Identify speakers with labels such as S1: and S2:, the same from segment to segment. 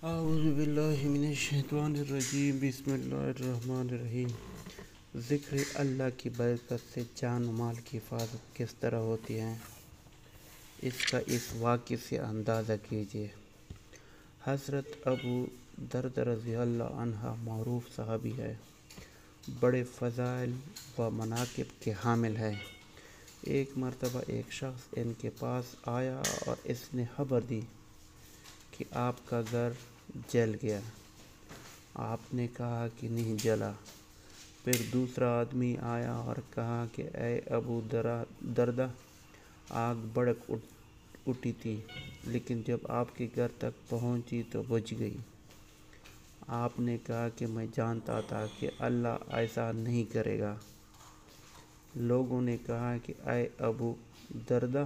S1: اعوذ باللہ من الشیطان الرجیم بسم اللہ الرحمن الرحیم۔ ذکر اللہ کی برکت سے جان و مال کی حفاظت کس طرح ہوتی ہے، اس کا اس واقعے سے اندازہ کیجیے۔ حضرت ابو دردہ رضی اللہ عنہ معروف صحابی ہے، بڑے فضائل و مناقب کے حامل ہے۔ ایک مرتبہ ایک شخص ان کے پاس آیا اور اس نے خبر دی کہ آپ کا گھر جل گیا۔ آپ نے کہا کہ نہیں جلا۔ پھر دوسرا آدمی آیا اور کہا کہ اے ابو دردہ، آگ بھڑک اٹھی تھی، لیکن جب آپ کے گھر تک پہنچی تو بجھ گئی۔ آپ نے کہا کہ میں جانتا تھا کہ اللہ ایسا نہیں کرے گا۔ لوگوں نے کہا کہ اے ابو دردہ،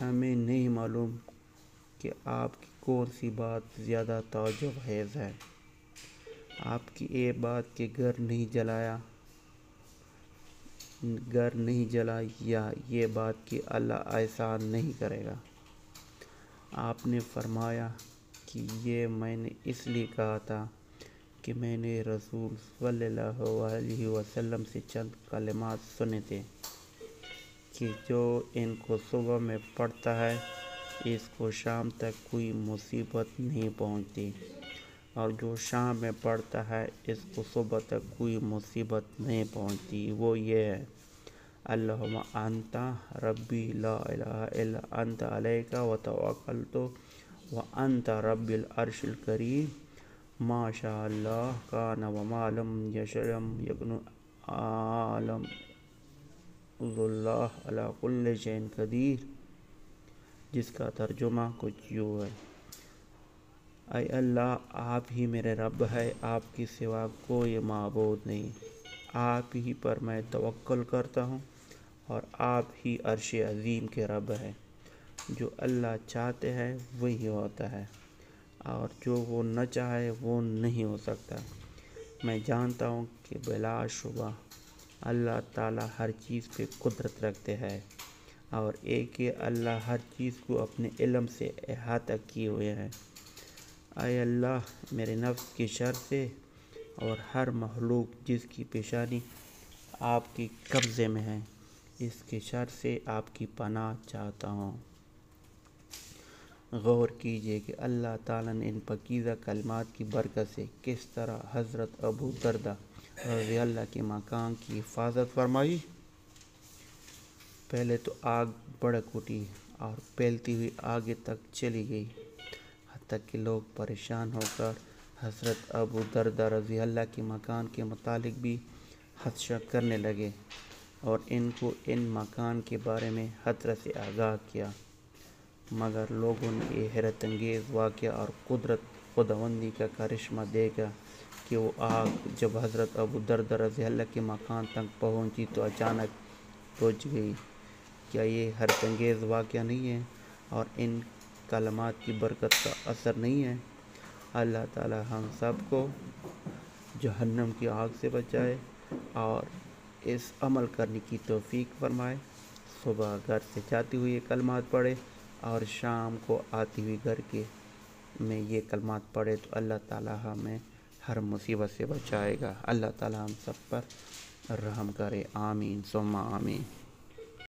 S1: ہمیں نہیں معلوم کہ آپ کی کون سی بات زیادہ تعجب خیز ہے، آپ کی یہ بات کہ گھر نہیں جلا یا یہ بات کہ اللہ ایسا نہیں کرے گا۔ آپ نے فرمایا کہ یہ میں نے اس لیے کہا تھا کہ میں نے رسول صلی اللہ علیہ وسلم سے چند کلمات سنے تھے کہ جو ان کو صبح میں پڑھتا ہے اس کو شام تک کوئی مصیبت نہیں پہنچتی، اور جو شام میں پڑھتا ہے اس کو صبح تک کوئی مصیبت نہیں پہنچتی۔ وہ یہ ہے: اللہم انت ربی لا الہ الا انت علیک توکلت وانت رب العرش الکریم ما شاء اللہ کان وما لم یشأ لم یکن عالم اللہ علی کل شیء قدیر، جس کا ترجمہ کچھ یوں ہے: اے اللہ، آپ ہی میرے رب ہے، آپ کی سوا کوئی معبود نہیں، آپ ہی پر میں توکل کرتا ہوں، اور آپ ہی عرش عظیم کے رب ہے۔ جو اللہ چاہتے ہیں وہی ہوتا ہے، اور جو وہ نہ چاہے وہ نہیں ہو سکتا۔ میں جانتا ہوں کہ بلا شبہ اللہ تعالیٰ ہر چیز پہ قدرت رکھتے ہیں، اور ایک ہی اللہ ہر چیز کو اپنے علم سے احاطہ کیے ہوئے ہے۔ اے اللہ، میرے نفس کی شر سے اور ہر مخلوق جس کی پیشانی آپ کے قبضے میں ہے، اس کی شر سے آپ کی پناہ چاہتا ہوں۔ غور کیجیے کہ اللہ تعالیٰ نے ان پاکیزہ کلمات کی برکت سے کس طرح حضرت ابو دردہ رضی اللہ کے مکان کی حفاظت فرمائی۔ پہلے تو آگ بھڑک اٹھی اور پھیلتی ہوئی آگے تک چلی گئی، حتیٰ کہ لوگ پریشان ہو کر حضرت ابو دردہ رضی اللہ کے مکان کے متعلق بھی خدشہ کرنے لگے اور ان کو ان مکان کے بارے میں خطرہ سے آگاہ کیا۔ مگر لوگوں نے یہ حیرت انگیز واقعہ اور قدرت خداوندی کا کرشمہ دیکھا کہ وہ آگ جب حضرت ابو دردہ رضی اللہ کے مکان تک پہنچی تو اچانک بجھ گئی۔ کیا یہ حیرت انگیز واقعہ نہیں ہے اور ان کلمات کی برکت کا اثر نہیں ہے؟ اللہ تعالی ہم سب کو جہنم کی آگ سے بچائے اور اس عمل کرنے کی توفیق فرمائے۔ صبح گھر سے جاتے ہوئے یہ کلمات پڑھے اور شام کو آتے ہوئے گھر میں یہ کلمات پڑھے تو اللہ تعالی ہمیں ہر مصیبت سے بچائے گا۔ اللہ تعالی ہم سب پر رحم کرے، آمین ثم آمین۔